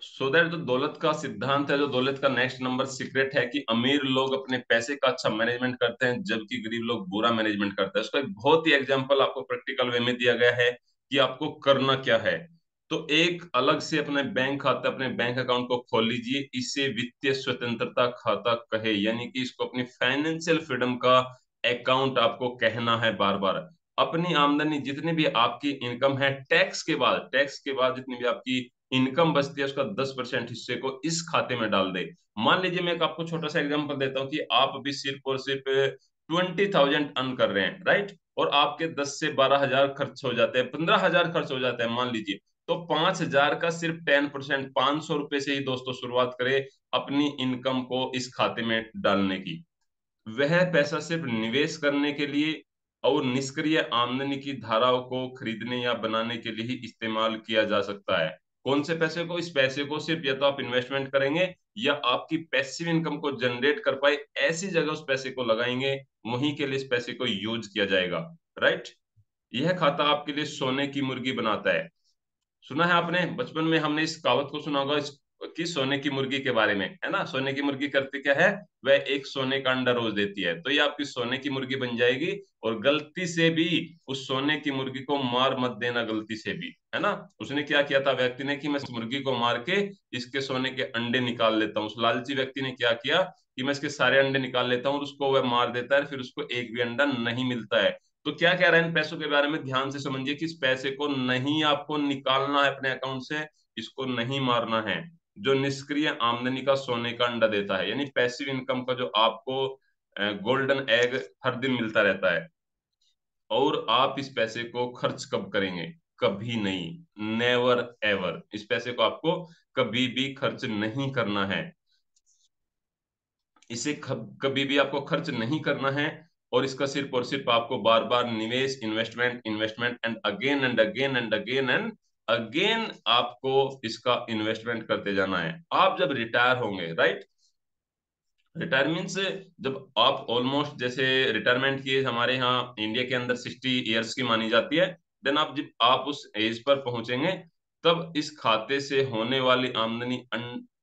So that जो दौलत का सिद्धांत है, जो दौलत का नेक्स्ट नंबर सीक्रेट है कि अमीर लोग अपने पैसे का अच्छा मैनेजमेंट करते हैं जबकि गरीब लोग बुरा मैनेजमेंट करते हैं। उसका एक बहुत ही एग्जांपल आपको प्रैक्टिकल वे में दिया गया है कि आपको करना क्या है। तो एक अलग से अपने बैंक खाता, अपने बैंक अकाउंट को खोल लीजिए। इसे वित्तीय स्वतंत्रता खाता कहे, यानी कि इसको अपनी फाइनेंशियल फ्रीडम का अकाउंट आपको कहना है बार बार। अपनी आमदनी जितनी भी आपकी इनकम है, टैक्स के बाद जितनी भी आपकी इनकम बचती है उसका 10% हिस्से को इस खाते में डाल दे। मान लीजिए मैं एक आपको छोटा सा एग्जांपल देता हूँ कि आप अभी सिर्फ और सिर्फ 20,000 अर्न कर रहे हैं, राइट। और आपके 10 से 12 हजार खर्च हो जाते हैं, 15 हजार खर्च हो जाते हैं मान लीजिए। तो 5 हजार का सिर्फ 10%, 500 रुपए से ही दोस्तों शुरुआत करें अपनी इनकम को इस खाते में डालने की। वह पैसा सिर्फ निवेश करने के लिए और निष्क्रिय आमदनी की धाराओं को खरीदने या बनाने के लिए ही इस्तेमाल किया जा सकता है। कौन से पैसे को? इस पैसे को सिर्फ या तो आप इन्वेस्टमेंट करेंगे या आपकी पैसिव इनकम को जनरेट कर पाए ऐसी जगह उस पैसे को लगाएंगे, वहीं के लिए इस पैसे को यूज किया जाएगा, राइट। यह खाता आपके लिए सोने की मुर्गी बनाता है। सुना है आपने, बचपन में हमने इस कहावत को सुना होगा कि सोने की मुर्गी के बारे में, है ना। सोने की मुर्गी करती क्या है? वह एक सोने का अंडा रोज देती है। तो ये आपकी सोने की मुर्गी बन जाएगी। और गलती से भी उस सोने की मुर्गी को मार मत देना, गलती से भी, है ना। उसने क्या किया था व्यक्ति ने कि मैं इस मुर्गी को मार के इसके सोने के अंडे निकाल लेता हूँ। उस लालची व्यक्ति ने क्या किया कि मैं इसके सारे अंडे निकाल लेता हूँ, और उसको वह मार देता है, फिर उसको एक भी अंडा नहीं मिलता है। तो क्या कह रहा है इन पैसों के बारे में, ध्यान से समझिए कि इस पैसे को नहीं आपको निकालना है अपने अकाउंट से, इसको नहीं मारना है। जो निष्क्रिय आमदनी का सोने का अंडा देता है, यानी पैसिव इनकम का जो आपको गोल्डन एग हर दिन मिलता रहता है। और आप इस पैसे को खर्च कब करेंगे? कभी नहीं, नेवर एवर। इस पैसे को आपको कभी भी खर्च नहीं करना है। इसे कभी भी आपको खर्च नहीं करना है। और इसका सिर्फ और सिर्फ आपको बार बार निवेश, investment, investment and again and again and again and again आपको इसका इन्वेस्टमेंट करते जाना है। आप जब रिटायर होंगे, राइट, रिटायर मीन्स जब आप ऑलमोस्ट, जैसे रिटायरमेंट की एज हमारे यहाँ इंडिया के अंदर 60 ईयर्स की मानी जाती है। देन आप जब आप उस एज पर पहुंचेंगे तब इस खाते से होने वाली आमदनी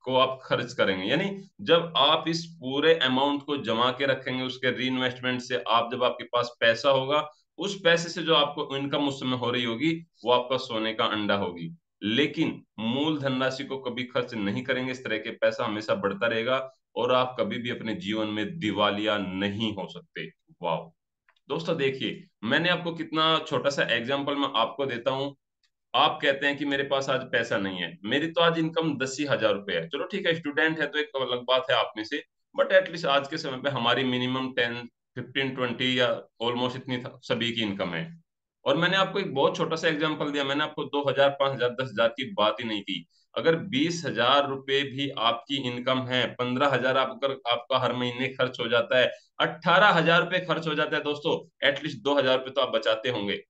को आप खर्च करेंगे। यानी जब आप इस पूरे अमाउंट को जमा के रखेंगे, उसके री इन्वेस्टमेंट से आप, जब आपके पास पैसा होगा, उस पैसे से जो आपको इनकम उस समय हो रही होगी वो आपका सोने का अंडा होगी। लेकिन मूल धनराशि को कभी खर्च नहीं करेंगे, इस तरह के पैसा हमेशा बढ़ता रहेगा और आप कभी भी अपने जीवन में दिवालिया नहीं हो सकते। वाह। दोस्तों देखिए, मैंने आपको कितना छोटा सा एग्जांपल मैं आपको देता हूँ। आप कहते हैं कि मेरे पास आज पैसा नहीं है, मेरी तो आज इनकम 10 ही हजार रुपए है। चलो ठीक है, स्टूडेंट है तो एक अलग बात है आप में से, बट एटलीस्ट आज के समय पे हमारी मिनिमम 10, 15, 20 या ऑलमोस्ट इतनी सभी की इनकम है। और मैंने आपको एक बहुत छोटा सा एग्जांपल दिया, मैंने आपको 2 हजार, 5 हजार, 10 हजार की बात ही नहीं की। अगर 20 हजार रुपए भी आपकी इनकम है, 15 हजार आप अगर आपका हर महीने खर्च हो जाता है, 18 हजार रुपये खर्च हो जाता है दोस्तों, एटलीस्ट 2 हजार रुपये तो आप बचाते होंगे।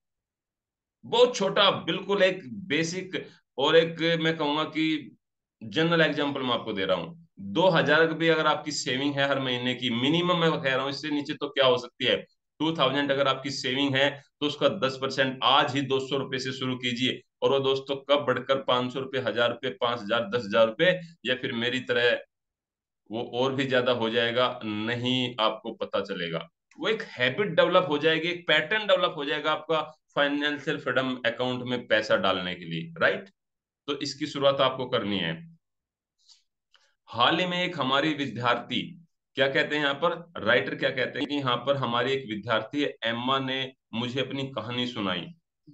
बहुत छोटा, बिल्कुल एक बेसिक, और एक मैं कहूंगा कि जनरल एग्जांपल मैं आपको दे रहा हूँ। 2 हजार भी अगर आपकी सेविंग है हर महीने की, मिनिमम मैं कह रहा हूँ, इससे नीचे तो क्या हो सकती है। 2000 अगर आपकी सेविंग है तो उसका 10% आज ही 200 रुपये से शुरू कीजिए। और वो दोस्तों कब बढ़कर 500 रुपये, 1000 रुपये, 5000, 10 हजार रुपये, या फिर मेरी तरह वो और भी ज्यादा हो जाएगा, नहीं आपको पता चलेगा। वो एक हैबिट डेवलप हो जाएगी, एक पैटर्न डेवलप हो जाएगा आपका फाइनेंशियल फ्रीडम अकाउंट में पैसा डालने के लिए, राइट। तो इसकी शुरुआत आपको करनी है। हाल ही में एक हमारी विद्यार्थी, क्या कहते हैं यहाँ पर, राइटर क्या कहते हैं कि यहाँ पर हमारी एक विद्यार्थी एम्मा ने मुझे अपनी कहानी सुनाई।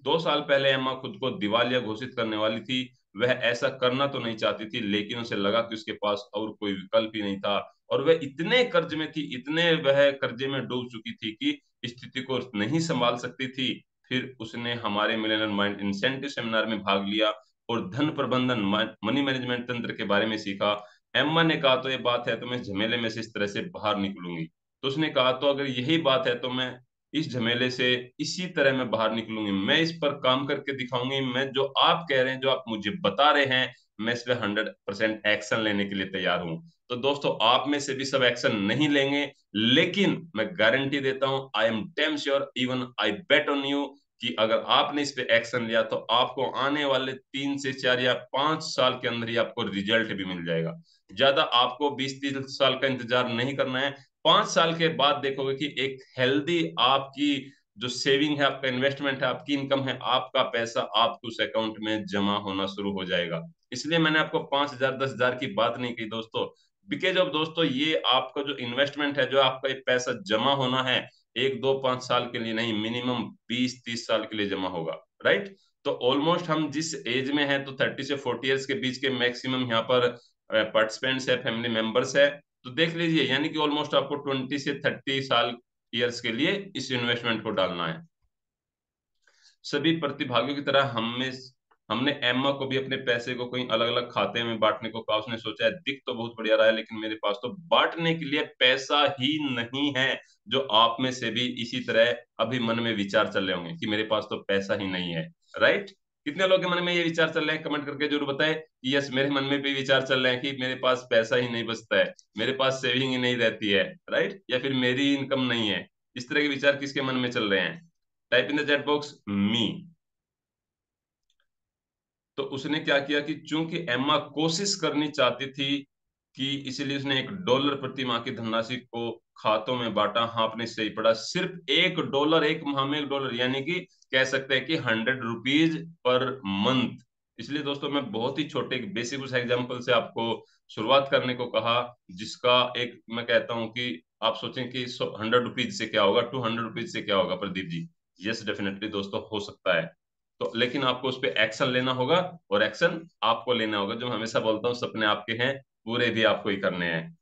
2 साल पहले एम्मा खुद को दिवालिया घोषित करने वाली थी। वह ऐसा करना तो नहीं चाहती थी, लेकिन उसे लगा कि उसके पास और कोई विकल्प ही नहीं था। और वह इतने कर्ज में थी, इतने वह कर्जे में डूब चुकी थी कि स्थिति को नहीं संभाल सकती थी। फिर उसने हमारे मिलेनियल माइंड इंसेंटिव सेमिनार में भाग लिया और धन प्रबंधन, मनी मैनेजमेंट तंत्र के बारे में सीखा। एम्मा ने कहा तो ये बात है तो मैं इस झमेले में से इस तरह से बाहर निकलूंगी। तो उसने कहा तो अगर यही बात है तो मैं इस झमेले से इसी तरह मैं बाहर निकलूंगी, मैं इस पर काम करके दिखाऊंगी। मैं जो आप कह रहे हैं, जो आप मुझे बता रहे हैं, मैं इस पर 100% एक्शन लेने के लिए तैयार हूं। तो दोस्तों आप में से भी सब एक्शन नहीं लेंगे, लेकिन मैं गारंटी देता हूं, I am damn sure, even I bet on you, कि अगर आपने इस पे एक्शन लिया तो आपको आने वाले 3 से 4 या 5 साल के अंदर ही आपको रिजल्ट भी मिल जाएगा। ज्यादा आपको 20-30 साल का इंतजार नहीं करना है। 5 साल के बाद देखोगे कि एक हेल्दी आपकी जो सेविंग है, आपका इन्वेस्टमेंट है, आपकी इनकम है, आपका पैसा आपके उस अकाउंट में जमा होना शुरू हो जाएगा। इसलिए मैंने आपको 5,000 10,000 की बात नहीं की दोस्तों, बिकॉज ऑफ दोस्तों ये आपका जो इन्वेस्टमेंट है, जो आपका ये पैसा जमा होना है, 1 2 5 साल के लिए नहीं, मिनिमम 20 30 साल के लिए जमा होगा, राइट। तो ऑलमोस्ट हम जिस एज में हैं, तो 30 से 40 ईयर्स के बीच के मैक्सिमम यहाँ पर पार्टिसिपेंट्स है, फैमिली मेंबर्स है। तो देख लीजिए, यानी कि ऑलमोस्ट आपको 20 से 30 साल ईयर्स के लिए इस इन्वेस्टमेंट को डालना है। सभी प्रतिभागियों की तरह हमने एम्मा को भी अपने पैसे को कई अलग अलग खाते में बांटने को कहा। उसने सोचा है दिख तो बहुत बढ़िया रहा है, लेकिन मेरे पास तो बांटने के लिए पैसा ही नहीं है। जो आप में से भी इसी तरह अभी मन में विचार चल रहे होंगे कि मेरे पास तो पैसा ही नहीं है, राइट। कितने लोगों के मन में ये विचार चल रहे हैं, कमेंट करके जरूर बताएं कि यस, मेरे मन में भी विचार चल रहे हैं कि मेरे पास पैसा ही नहीं बचता है, मेरे पास सेविंग ही नहीं रहती है, राइट, या फिर मेरी इनकम नहीं है। इस तरह के विचार किसके मन में चल रहे हैं? Type in the chat box मी। तो उसने क्या किया कि चूंकि एम्मा कोशिश करनी चाहती थी कि इसलिए उसने $1 प्रति माह की धनराशि को खातों में बांटा। हाँ, आपने सही पढ़ा, सिर्फ $1, एक माह में $1, यानी कि कह सकते हैं कि ₹100 पर मंथ। इसलिए दोस्तों मैं बहुत ही छोटे बेसिक उस एग्जाम्पल से आपको शुरुआत करने को कहा, जिसका एक मैं कहता हूं कि आप सोचें कि ₹100 से क्या होगा, ₹200 से क्या होगा प्रदीप जी। यस, डेफिनेटली दोस्तों हो सकता है। तो लेकिन आपको उस पर एक्शन लेना होगा, और एक्शन आपको लेना होगा। जो मैं हमेशा बोलता हूँ, सपने आपके हैं, पूरे भी आपको ही करने हैं।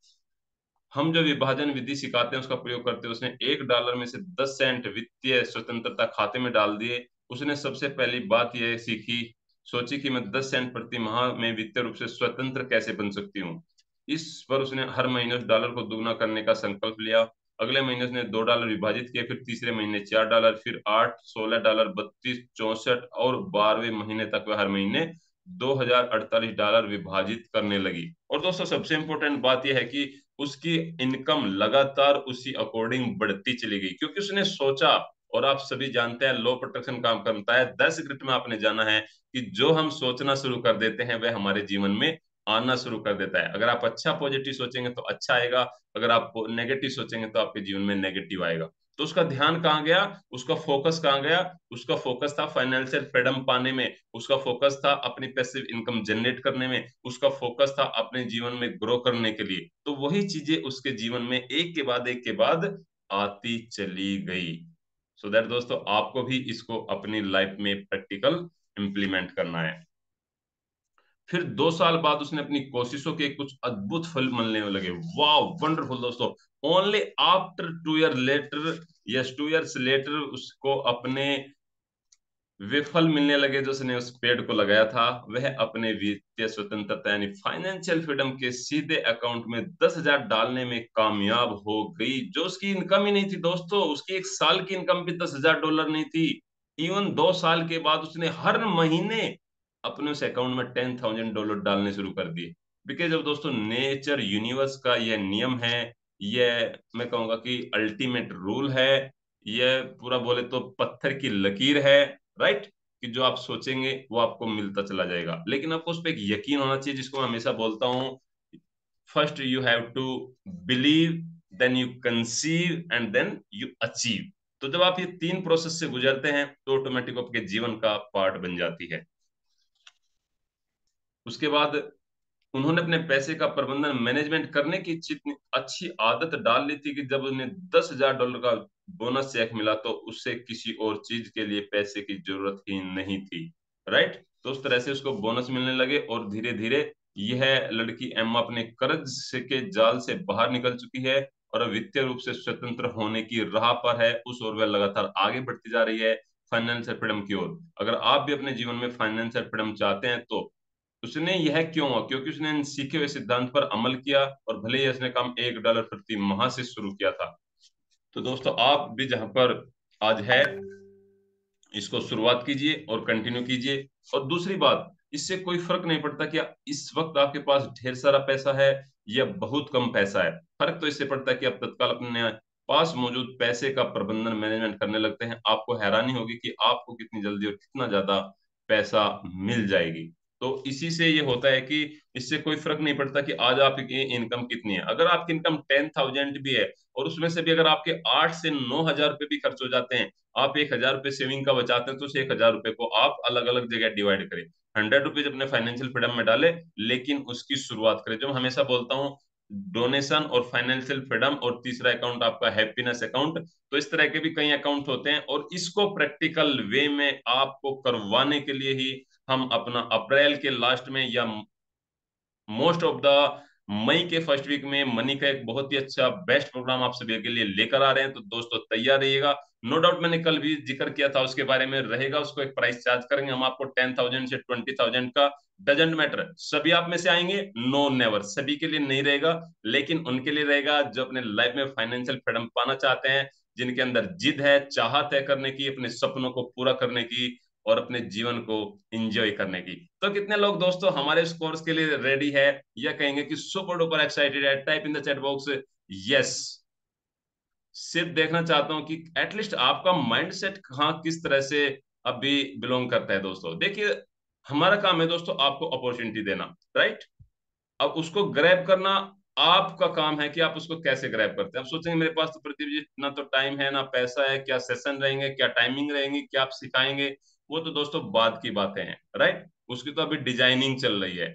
हम जो विभाजन विधि सिखाते हैं उसका प्रयोग करते हैं। उसने $1 में से 10 सेंट वित्तीय स्वतंत्रता खाते में डाल दिए। उसने सबसे पहली बात यह सीखी, सोची कि मैं 10 सेंट प्रति माह में वित्तीय रूप से स्वतंत्र कैसे बन सकती हूँ। इस पर उसने हर महीने उस डॉलर को दुगना करने का संकल्प लिया। अगले महीने उसने $2 विभाजित किए, फिर तीसरे महीने $4, फिर 8 $16 32 64 और 12वें महीने तक वह हर महीने $2,048 विभाजित करने लगी। और दोस्तों सबसे इंपॉर्टेंट बात यह है कि उसकी इनकम लगातार उसी अकॉर्डिंग बढ़ती चली गई, क्योंकि उसने सोचा। और आप सभी जानते हैं लॉ प्रोटेक्शन काम करता है, 10 मिनट में आपने जाना है कि जो हम सोचना शुरू कर देते हैं वह हमारे जीवन में आना शुरू कर देता है। अगर आप अच्छा पॉजिटिव सोचेंगे तो अच्छा आएगा, अगर आप नेगेटिव सोचेंगे तो आपके जीवन में नेगेटिव आएगा। तो उसका ध्यान कहाँ गया, उसका फोकस कहाँ गया? उसका फोकस था फाइनेंशियल फ्रीडम पाने में, उसका फोकस था अपनी पैसिव इनकम जनरेट करने में, उसका फोकस था अपने जीवन में ग्रो करने के लिए। तो वही चीजें उसके जीवन में एक के बाद आती चली गई। सो दैट दोस्तों आपको भी इसको अपनी लाइफ में प्रैक्टिकल इम्प्लीमेंट करना है। फिर 2 साल बाद उसने अपनी कोशिशों के कुछ अद्भुत फल मिलने लगे। वाह, वंडरफुल दोस्तों। Only after 2 year later, yes 2 years later, उसको अपने वे फल मिलने लगे जो उसने उस पेड़ को लगाया था। वह अपने वित्तीय स्वतंत्रता यानी फाइनेंशियल फ्रीडम के सीधे अकाउंट में 10,000 डालने में कामयाब हो गई। जो उसकी इनकम ही नहीं थी दोस्तों, उसकी एक साल की इनकम भी $10,000 नहीं थी। इवन 2 साल के बाद उसने हर महीने अपने उस अकाउंट में $10,000 डालने शुरू कर दिए। बिकॉज अब दोस्तों नेचर यूनिवर्स का यह नियम है, यह मैं कहूंगा कि अल्टीमेट रूल है, यह पूरा बोले तो पत्थर की लकीर है, राइट। कि जो आप सोचेंगे वो आपको मिलता चला जाएगा। लेकिन आपको उस पर एक यकीन होना चाहिए, जिसको मैं हमेशा बोलता हूँ, first you have to believe, then you conceive and then you achieve. तो जब आप ये 3 प्रोसेस से गुजरते हैं तो ऑटोमेटिक आपके जीवन का पार्ट बन जाती है। उसके बाद उन्होंने अपने पैसे का प्रबंधन मैनेजमेंट करने की इतनी अच्छी आदत डाल ली थी कि जब उन्हें $10,000 का बोनस चेक मिला तो उससे किसी और चीज के लिए पैसे की जरूरत ही नहीं थी, राइट। तो उस तरह से उसको बोनस मिलने लगे और धीरे धीरे यह लड़की एम्मा अपने कर्ज के जाल से बाहर निकल चुकी है और अब वित्तीय रूप से स्वतंत्र होने की राह पर है। उस ओर वह लगातार आगे बढ़ती जा रही है फाइनेंशियल फ्रीडम की ओर। अगर आप भी अपने जीवन में फाइनेंशियल फ्रीडम चाहते हैं तो उसने यह क्यों हुआ, क्योंकि उसने इन सीखे हुए सिद्धांत पर अमल किया, और भले ही उसने काम $1 प्रति माह से शुरू किया था। तो दोस्तों आप भी जहां पर आज है, इसको शुरुआत कीजिए और कंटिन्यू कीजिए। और दूसरी बात, इससे कोई फर्क नहीं पड़ता कि इस वक्त आपके पास ढेर सारा पैसा है या बहुत कम पैसा है। फर्क तो इससे पड़ता है कि आप तत्काल अपने पास मौजूद पैसे का प्रबंधन मैनेजमेंट करने लगते हैं, आपको हैरानी होगी कि आपको कितनी जल्दी और कितना ज्यादा पैसा मिल जाएगी। तो इसी से ये होता है कि इससे कोई फर्क नहीं पड़ता कि आज आपकी इनकम कितनी है। अगर आपकी इनकम 10,000 भी है और उसमें से भी अगर आपके 8 से 9 हजार रुपए भी खर्च हो जाते हैं, आप 1 हजार रुपये सेविंग का बचाते हैं, तो उस 1 हजार रुपए को आप अलग अलग जगह डिवाइड करें। 100 रुपीज अपने फाइनेंशियल फ्रीडम में डाले, लेकिन उसकी शुरुआत करें। जो मैं हमेशा बोलता हूँ, डोनेशन और फाइनेंशियल फ्रीडम, और तीसरा अकाउंट आपका हैप्पीनेस अकाउंट। तो इस तरह के भी कई अकाउंट होते हैं, और इसको प्रैक्टिकल वे में आपको करवाने के लिए ही हम अपना अप्रैल के लास्ट में या मोस्ट ऑफ द मई के फर्स्ट वीक में मनी का एक बहुत ही अच्छा बेस्ट प्रोग्राम आप सभी के लिए लेकर आ रहे हैं। तो दोस्तों तैयार रहिएगा। नो डाउट मैंने कल भी जिक्र किया था उसके बारे में, रहेगा उसको एक प्राइस चार्ज करेंगे हम आपको 10,000 से 20,000 का। डजेंट मैटर सभी आप में से आएंगे, नो नेवर, सभी के लिए नहीं रहेगा, लेकिन उनके लिए रहेगा जो अपने लाइफ में फाइनेंशियल फ्रीडम पाना चाहते हैं, जिनके अंदर जिद है, चाहत है करने की, अपने सपनों को पूरा करने की और अपने जीवन को एंजॉय करने की। तो कितने लोग दोस्तों हमारे इस कोर्स के लिए रेडी है, या कहेंगे कि सुपर डुपर एक्साइटेड है? Type in the chat box yes. सिर्फ देखना चाहता हूं कि एटलीस्ट आपका माइंडसेट कहाँ किस तरह से अभी बिलोंग करता है। दोस्तों देखिए, हमारा काम है दोस्तों आपको अपॉर्चुनिटी देना, राइट? अब उसको ग्रैब करना आपका काम है कि आप उसको कैसे ग्रैब करते हैं। आप सोचेंगे मेरे पास तो प्रदीप जी ना तो टाइम है ना पैसा है, क्या सेशन रहेंगे, क्या टाइमिंग रहेंगी, क्या आप सिखाएंगे? वो तो दोस्तों बाद की बातें हैं, राइट? उसकी तो अभी डिजाइनिंग चल रही है।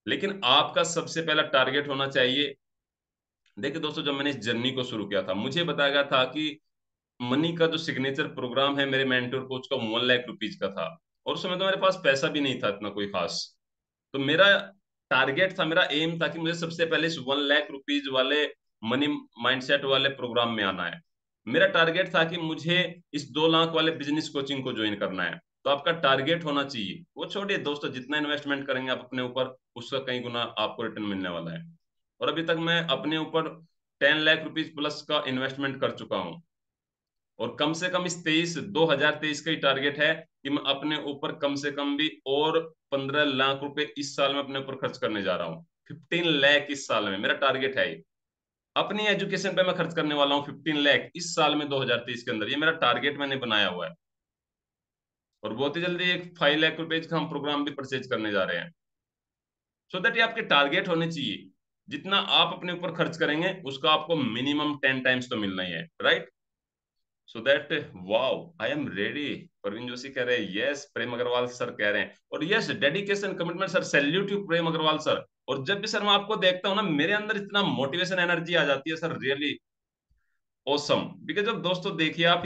लेकिन आपका सबसे पहला टारगेट होना चाहिए। देखिए दोस्तों, जब मैंने इस जर्नी को शुरू किया था, मुझे बताया गया था कि मनी का जो सिग्नेचर प्रोग्राम है मेरे मेंटर कोच का 1 लाख रुपीज का था, और उस समय तो मेरे पास पैसा भी नहीं था इतना कोई खास। तो मेरा टारगेट था, मेरा एम था कि मुझे सबसे पहले इस 1 लाख रुपीज वाले मनी माइंडसेट वाले प्रोग्राम में आना है। मेरा टारगेट था कि मुझे इस 2 लाख वाले बिजनेस कोचिंग को ज्वाइन करना है। तो आपका टारगेट होना चाहिए, वो छोड़िए दोस्तों, जितना इन्वेस्टमेंट करेंगे आप अपने ऊपर, उसका कई गुना आपको रिटर्न मिलने वाला है। और अभी तक मैं अपने ऊपर 10 लाख रुपीज प्लस का इन्वेस्टमेंट कर चुका हूँ। और कम से कम इस 2023 का ही टारगेट है कि मैं अपने ऊपर कम से कम भी और 15 लाख रुपए इस साल में अपने ऊपर खर्च करने जा रहा हूँ। 15 लाख इस साल में मेरा टारगेट है। अपनी एजुकेशन पे मैं खर्च करने वाला हूँ 15 लाख इस साल में, 2023 के अंदर। ये मेरा टारगेट मैंने बनाया हुआ है। और बहुत ही जल्दी एक 5 लाख रुपए का हम प्रोग्राम भी परचेज करने जा रहे हैं। सो दैट ये आपके टारगेट होने चाहिए। जितना आप अपने ऊपर खर्च करेंगे उसका आपको मिनिमम 10 टाइम्स तो मिलना ही है, right? So that wow, I am ready. Praveen Joshi कह रहे हैं यस, प्रेम अग्रवाल सर कह रहे हैं, और yes, dedication commitment sir, salute you Prem Agarwal sir. और जब भी सर मैं आपको देखता हूँ ना, मेरे अंदर इतना मोटिवेशन एनर्जी आ जाती है सर, रियली ऑसम। बिकॉज अब दोस्तों देखिए आप